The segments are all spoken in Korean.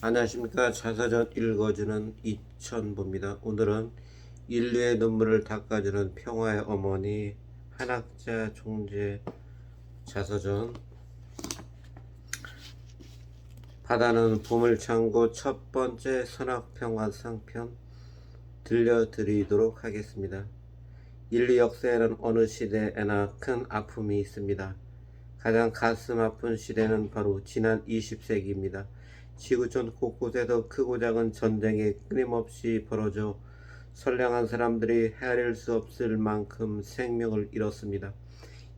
안녕하십니까. 자서전 읽어주는 이천보입니다. 오늘은 인류의 눈물을 닦아주는 평화의 어머니 한학자 총재 자서전. 바다는 보물창고 첫 번째 선악평화상편 들려드리도록 하겠습니다. 인류 역사에는 어느 시대에나 큰 아픔이 있습니다. 가장 가슴 아픈 시대는 바로 지난 20세기입니다. 지구촌 곳곳에서 크고 작은 전쟁이 끊임없이 벌어져 선량한 사람들이 헤아릴 수 없을 만큼 생명을 잃었습니다.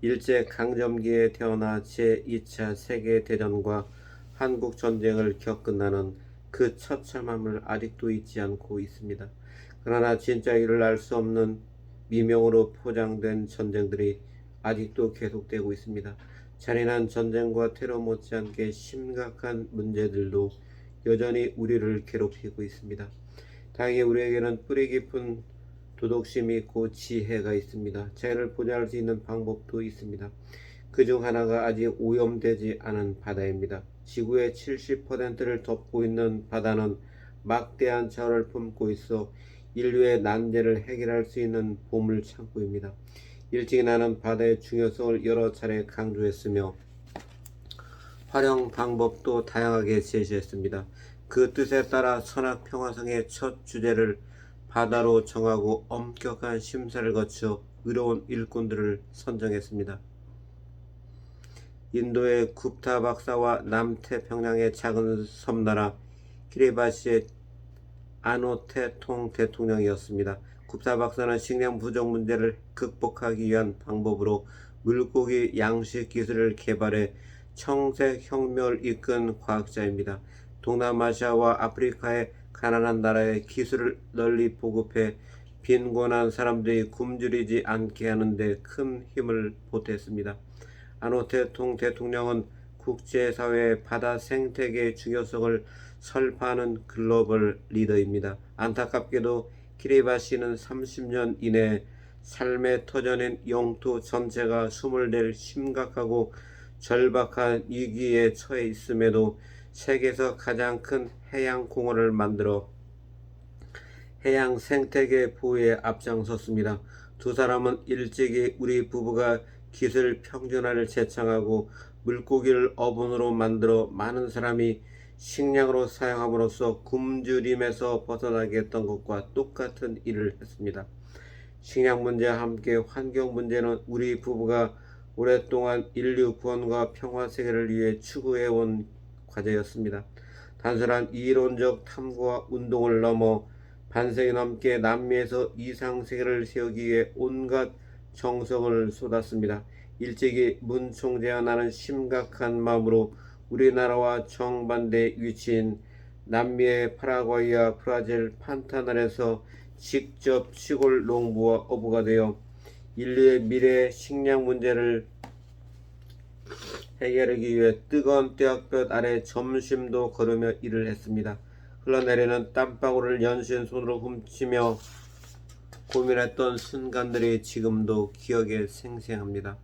일제강점기에 태어나 제2차 세계대전과 한국전쟁을 겪은 나는 그 처참함을 아직도 잊지 않고 있습니다. 그러나 진짜 이를 알 수 없는 미명으로 포장된 전쟁들이 아직도 계속되고 있습니다. 잔인한 전쟁과 테러 못지않게 심각한 문제들도 여전히 우리를 괴롭히고 있습니다. 다행히 우리에게는 뿌리 깊은 도덕심이 있고 지혜가 있습니다. 자연을 보존할 수 있는 방법도 있습니다. 그 중 하나가 아직 오염되지 않은 바다입니다. 지구의 70%를 덮고 있는 바다는 막대한 자원을 품고 있어 인류의 난제를 해결할 수 있는 보물 창고입니다. 일찍이 나는 바다의 중요성을 여러 차례 강조했으며 활용 방법도 다양하게 제시했습니다. 그 뜻에 따라 선악평화상의 첫 주제를 바다로 정하고 엄격한 심사를 거쳐 의로운 일꾼들을 선정했습니다. 인도의 굽타 박사와 남태평양의 작은 섬나라 키리바시의 아노테통 대통령이었습니다. 굽타 박사는 식량 부족 문제를 극복하기 위한 방법으로 물고기 양식 기술을 개발해 청색혁명을 이끈 과학자입니다. 동남아시아와 아프리카의 가난한 나라에 기술을 널리 보급해 빈곤한 사람들이 굶주리지 않게 하는 데 큰 힘을 보탰습니다. 아노테통 대통령은 국제사회의 바다 생태계의 중요성을 설파하는 글로벌 리더입니다. 안타깝게도 키리바시는 30년 이내 삶의 터전인 영토 전체가 숨을 낼 심각하고 절박한 위기에 처해 있음에도 세계에서 가장 큰 해양 공원을 만들어 해양 생태계 보호에 앞장섰습니다. 두 사람은 일찍이 우리 부부가 기술 평준화를 제창하고 물고기를 어분으로 만들어 많은 사람이 식량으로 사용함으로써 굶주림에서 벗어나게 했던 것과 똑같은 일을 했습니다. 식량 문제와 함께 환경 문제는 우리 부부가 오랫동안 인류 구원과 평화 세계를 위해 추구해온 과제였습니다. 단순한 이론적 탐구와 운동을 넘어 반세기 넘게 남미에서 이상세계를 세우기 위해 온갖 정성을 쏟았습니다. 일찍이 문 총재와 나는 심각한 마음으로 우리나라와 정반대 위치인 남미의 파라과이와 브라질 판타날에서 직접 시골 농부와 어부가 되어 인류의 미래 식량 문제를 해결하기 위해 뜨거운 떼약볕 아래 점심도 걸으며 일을 했습니다. 흘러내리는 땀방울을 연신 손으로 훔치며 고민했던 순간들이 지금도 기억에 생생합니다.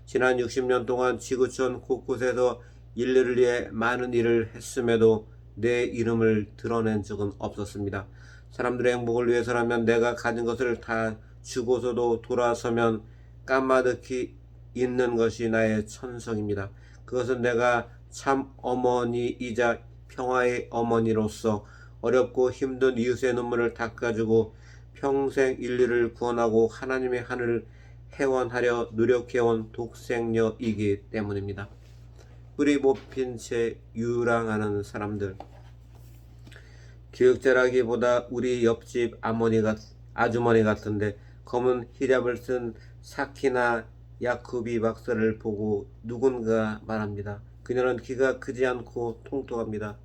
지난 60년 동안 지구촌 곳곳에서 인류를 위해 많은 일을 했음에도 내 이름을 드러낸 적은 없었습니다. 사람들의 행복을 위해서라면 내가 가진 것을 다 주고서도 돌아서면 까마득히 있는 것이 나의 천성입니다. 그것은 내가 참 어머니이자 평화의 어머니로서 어렵고 힘든 이웃의 눈물을 닦아주고 평생 인류를 구원하고 하나님의 하늘을 회원하려 노력해온 독생녀이기 때문입니다. 뿌리 뽑힌 채 유랑하는 사람들. 교육자라기보다 우리 옆집 아주머니 같은데 검은 히잡을 쓴 사키나 야쿠비 박사를 보고 누군가 말합니다. 그녀는 키가 크지 않고 통통합니다.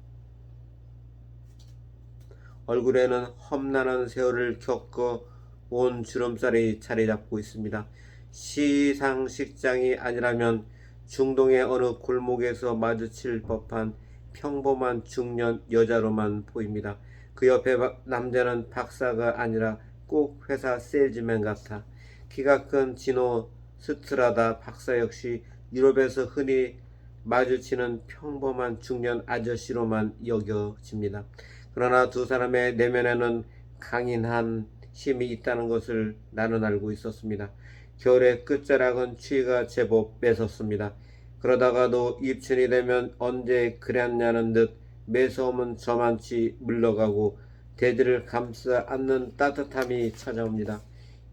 얼굴에는 험난한 세월을 겪어 온 주름살이 자리 잡고 있습니다. 시상식장이 아니라면 중동의 어느 골목에서 마주칠 법한 평범한 중년 여자로만 보입니다. 그 옆에 남자는 박사가 아니라 꼭 회사 세일즈맨 같아. 키가 큰 지노 스트라다 박사 역시 유럽에서 흔히 마주치는 평범한 중년 아저씨로만 여겨집니다. 그러나 두 사람의 내면에는 강인한 힘이 있다는 것을 나는 알고 있었습니다. 겨울의 끝자락은 추위가 제법 뺏었습니다. 그러다가도 입춘이 되면 언제 그랬냐는 듯 매서움은 저만치 물러가고 대지를 감싸 안는 따뜻함이 찾아옵니다.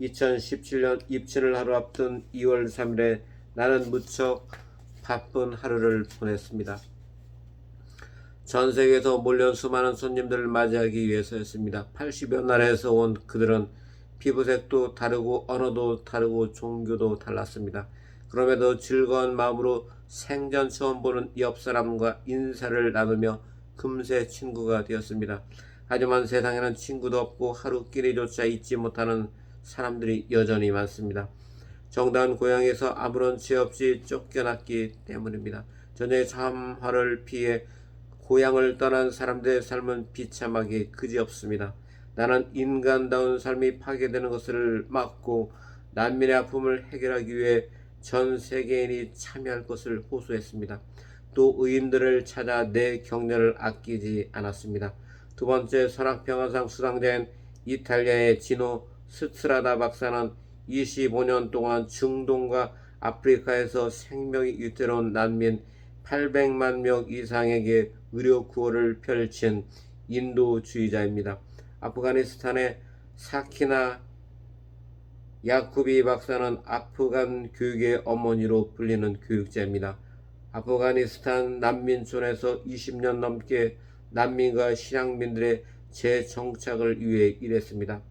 2017년 입춘을 하루 앞둔 2월 3일에 나는 무척 바쁜 하루를 보냈습니다. 전 세계에서 몰려온 수많은 손님들을 맞이하기 위해서였습니다. 80여 나라에서 온 그들은 피부색도 다르고 언어도 다르고 종교도 달랐습니다. 그럼에도 즐거운 마음으로 생전 처음 보는 옆 사람과 인사를 나누며 금세 친구가 되었습니다. 하지만 세상에는 친구도 없고 하루끼리조차 잊지 못하는 사람들이 여전히 많습니다. 정다운 고향에서 아무런 죄 없이 쫓겨났기 때문입니다. 전쟁의 참화를 피해 고향을 떠난 사람들의 삶은 비참하게 그지없습니다. 나는 인간다운 삶이 파괴되는 것을 막고 난민의 아픔을 해결하기 위해 전 세계인이 참여할 것을 호소했습니다. 또 의인들을 찾아 내 격려를 아끼지 않았습니다. 두 번째 선악평화상 수상자인 이탈리아의 지노 스트라다 박사는 25년 동안 중동과 아프리카에서 생명이 위태로운 난민 800만 명 이상에게 의료 구호를 펼친 인도주의자입니다. 아프가니스탄의 사키나 야쿠비 박사는 아프간 교육의 어머니로 불리는 교육자입니다. 아프가니스탄 난민촌에서 20년 넘게 난민과 실향민들의 재정착을 위해 일했습니다.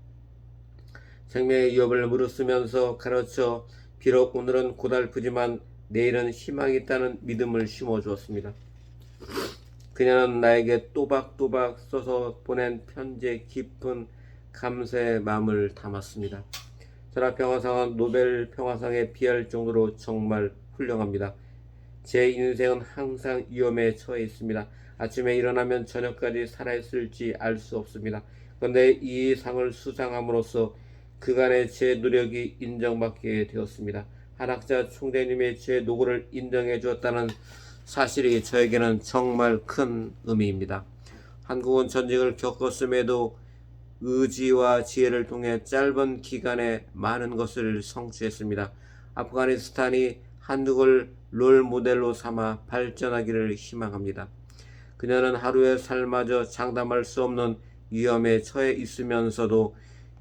생명의 위협을 무릅쓰면서 가르쳐 비록 오늘은 고달프지만 내일은 희망이 있다는 믿음을 심어주었습니다. 그녀는 나에게 또박또박 써서 보낸 편지에 깊은 감사의 마음을 담았습니다. 선악평화상은 노벨 평화상에 비할 정도로 정말 훌륭합니다. 제 인생은 항상 위험에 처해 있습니다. 아침에 일어나면 저녁까지 살아있을지 알 수 없습니다. 그런데 이 상을 수상함으로써 그간의 제 노력이 인정받게 되었습니다. 한학자 총재님의 제 노고를 인정해 주었다는 사실이 저에게는 정말 큰 의미입니다. 한국은 전쟁을 겪었음에도 의지와 지혜를 통해 짧은 기간에 많은 것을 성취했습니다. 아프가니스탄이 한국을 롤 모델로 삼아 발전하기를 희망합니다. 그녀는 하루의 삶마저 장담할 수 없는 위험에 처해 있으면서도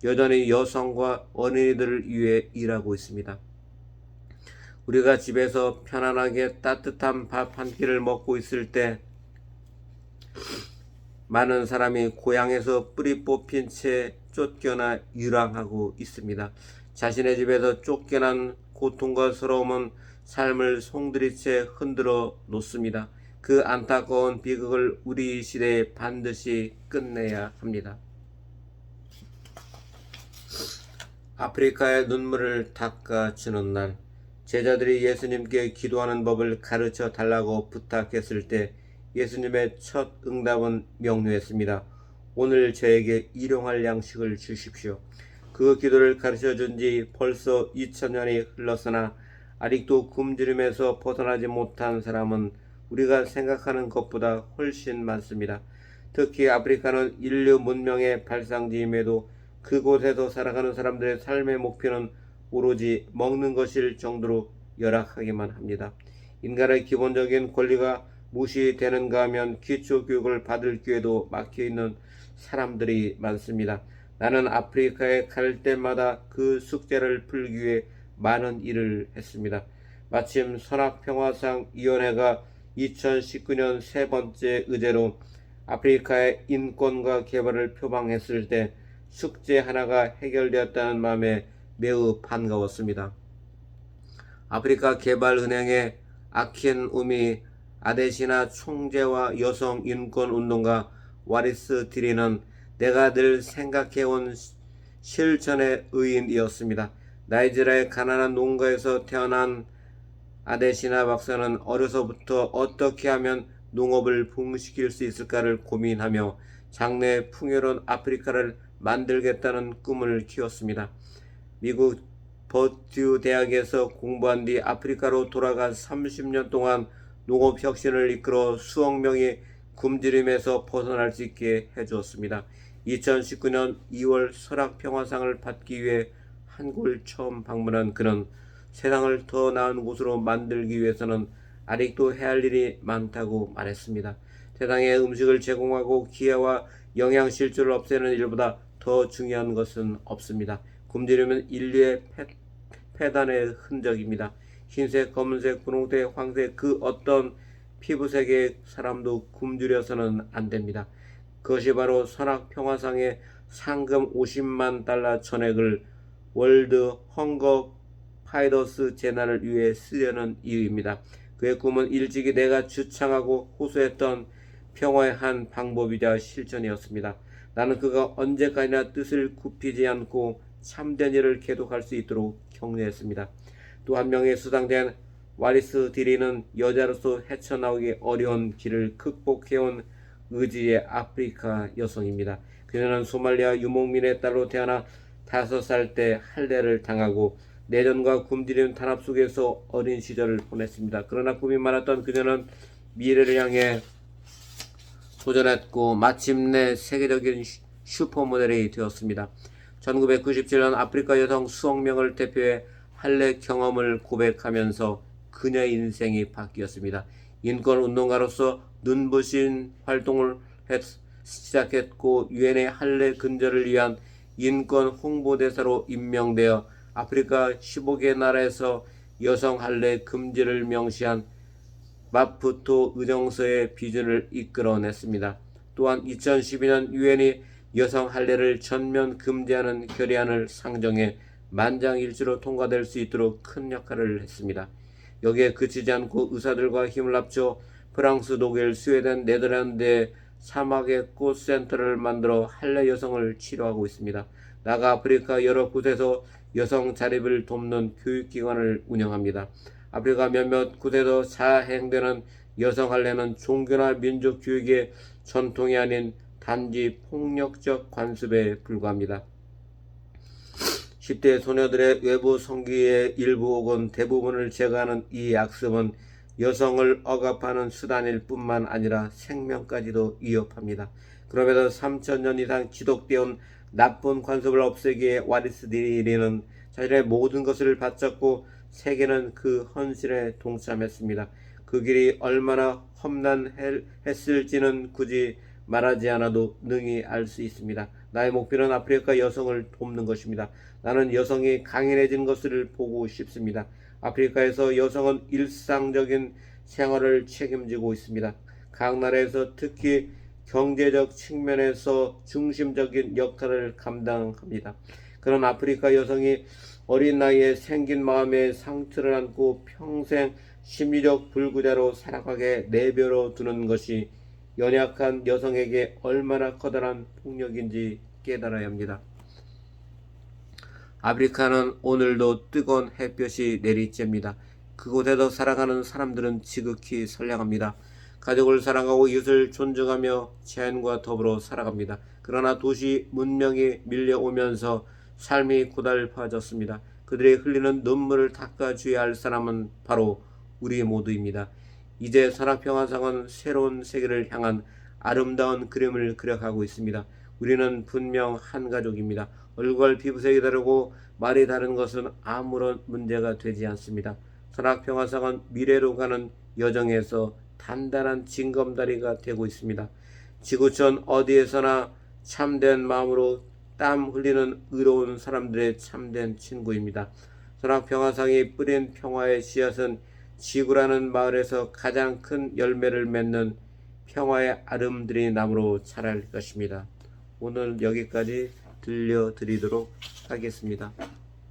여전히 여성과 어린이들을 위해 일하고 있습니다. 우리가 집에서 편안하게 따뜻한 밥 한 끼를 먹고 있을 때 많은 사람이 고향에서 뿌리 뽑힌 채 쫓겨나 유랑하고 있습니다. 자신의 집에서 쫓겨난 고통과 서러움은 삶을 송두리째 흔들어 놓습니다. 그 안타까운 비극을 우리 시대에 반드시 끝내야 합니다. 아프리카의 눈물을 닦아주는 날, 제자들이 예수님께 기도하는 법을 가르쳐 달라고 부탁했을 때 예수님의 첫 응답은 명료했습니다. 오늘 저에게 일용할 양식을 주십시오. 그 기도를 가르쳐 준 지 벌써 2000년이 흘렀으나 아직도 굶주림에서 벗어나지 못한 사람은 우리가 생각하는 것보다 훨씬 많습니다. 특히 아프리카는 인류 문명의 발상지임에도 그곳에서 살아가는 사람들의 삶의 목표는 오로지 먹는 것일 정도로 열악하기만 합니다. 인간의 기본적인 권리가 무시되는가 하면 기초교육을 받을 기회도 막혀있는 사람들이 많습니다. 나는 아프리카에 갈 때마다 그 숙제를 풀기 위해 많은 일을 했습니다. 마침 선악평화상 위원회가 2019년 세 번째 의제로 아프리카의 인권과 개발을 표방했을 때 숙제 하나가 해결되었다는 마음에 매우 반가웠습니다. 아프리카 개발은행의 아킨 우미 아데시나 총재와 여성 인권 운동가 와리스 디리는 내가 늘 생각해온 실천의 의인이었습니다. 나이지리아의 가난한 농가에서 태어난 아데시나 박사는 어려서부터 어떻게 하면 농업을 부흥시킬 수 있을까를 고민하며 장래 풍요로운 아프리카를 만들겠다는 꿈을 키웠습니다. 미국 버듀 대학에서 공부한 뒤 아프리카로 돌아가 30년 동안 농업혁신을 이끌어 수억 명이 굶주림에서 벗어날 수 있게 해주었습니다. 2019년 2월 설악평화상을 받기 위해 한국을 처음 방문한 그는 세상을 더 나은 곳으로 만들기 위해서는 아직도 해야 할 일이 많다고 말했습니다. 세상에 음식을 제공하고 기아와 영양실조를 없애는 일보다 더 중요한 것은 없습니다. 굶주림은 인류의 패단의 흔적입니다. 흰색, 검은색, 분홍색, 황색 그 어떤 피부색의 사람도 굶주려서는 안 됩니다. 그것이 바로 선악평화상의 상금 50만 달러 전액을 월드 헝거 파이터스 재단을 위해 쓰려는 이유입니다. 그의 꿈은 일찍이 내가 주창하고 호소했던 평화의 한 방법이자 실천이었습니다. 나는 그가 언제까지나 뜻을 굽히지 않고 참된 일을 계속할 수 있도록 격려했습니다. 또 한 명의 수상된 와리스 디리는 여자로서 헤쳐나오기 어려운 길을 극복해온 의지의 아프리카 여성입니다. 그녀는 소말리아 유목민의 딸로 태어나 5살 때 할례를 당하고 내전과 굶주림 탄압 속에서 어린 시절을 보냈습니다. 그러나 꿈이 많았던 그녀는 미래를 향해 도전했고 마침내 세계적인 슈퍼모델이 되었습니다. 1997년 아프리카 여성 수억 명을 대표해 할례 경험을 고백하면서 그녀의 인생이 바뀌었습니다. 인권운동가로서 눈부신 활동을 시작했고 유엔의 할례 근절을 위한 인권 홍보대사로 임명되어 아프리카 15개 나라에서 여성 할례 금지를 명시한 마푸토 의정서의 비준을 이끌어냈습니다. 또한 2012년 유엔이 여성 할례를 전면 금지하는 결의안을 상정해 만장일치로 통과될 수 있도록 큰 역할을 했습니다. 여기에 그치지 않고 의사들과 힘을 합쳐 프랑스, 독일, 스웨덴, 네덜란드의 사막의 꽃 센터를 만들어 할례 여성을 치료하고 있습니다. 나아가 아프리카 여러 곳에서 여성 자립을 돕는 교육기관을 운영합니다. 아프리카 몇몇 곳에서 자행되는 여성 할례는 종교나 민족 교육의 전통이 아닌 단지 폭력적 관습에 불과합니다. 10대 소녀들의 외부 성기의 일부 혹은 대부분을 제거하는 이 약습은 여성을 억압하는 수단일 뿐만 아니라 생명까지도 위협합니다. 그럼에도 3000년 이상 지속되어 온 나쁜 관습을 없애기에 와리스 디리는 자신의 모든 것을 바쳤고 세계는 그 헌신에 동참했습니다. 그 길이 얼마나 험난했을지는 굳이 말하지 않아도 능히 알 수 있습니다. 나의 목표는 아프리카 여성을 돕는 것입니다. 나는 여성이 강인해진 것을 보고 싶습니다. 아프리카에서 여성은 일상적인 생활을 책임지고 있습니다. 각 나라에서 특히 경제적 측면에서 중심적인 역할을 감당합니다. 그런 아프리카 여성이 어린 나이에 생긴 마음에 상처를 안고 평생 심리적 불구자로 살아가게 내버려 두는 것이 연약한 여성에게 얼마나 커다란 폭력인지 깨달아야 합니다. 아프리카는 오늘도 뜨거운 햇볕이 내리쬐입니다. 그곳에서 살아가는 사람들은 지극히 선량합니다. 가족을 사랑하고 이웃을 존중하며 자연과 더불어 살아갑니다. 그러나 도시 문명이 밀려오면서 삶이 고달파졌습니다. 그들이 흘리는 눈물을 닦아줘야 할 사람은 바로 우리 모두입니다. 이제 선악평화상은 새로운 세계를 향한 아름다운 그림을 그려가고 있습니다. 우리는 분명 한 가족입니다. 얼굴 피부색이 다르고 말이 다른 것은 아무런 문제가 되지 않습니다. 선악평화상은 미래로 가는 여정에서 단단한 징검다리가 되고 있습니다. 지구촌 어디에서나 참된 마음으로 땀 흘리는 의로운 사람들의 참된 친구입니다. 선악평화상이 뿌린 평화의 씨앗은 지구라는 마을에서 가장 큰 열매를 맺는 평화의 아름드리 나무로 자랄 것입니다. 오늘 여기까지 들려드리도록 하겠습니다.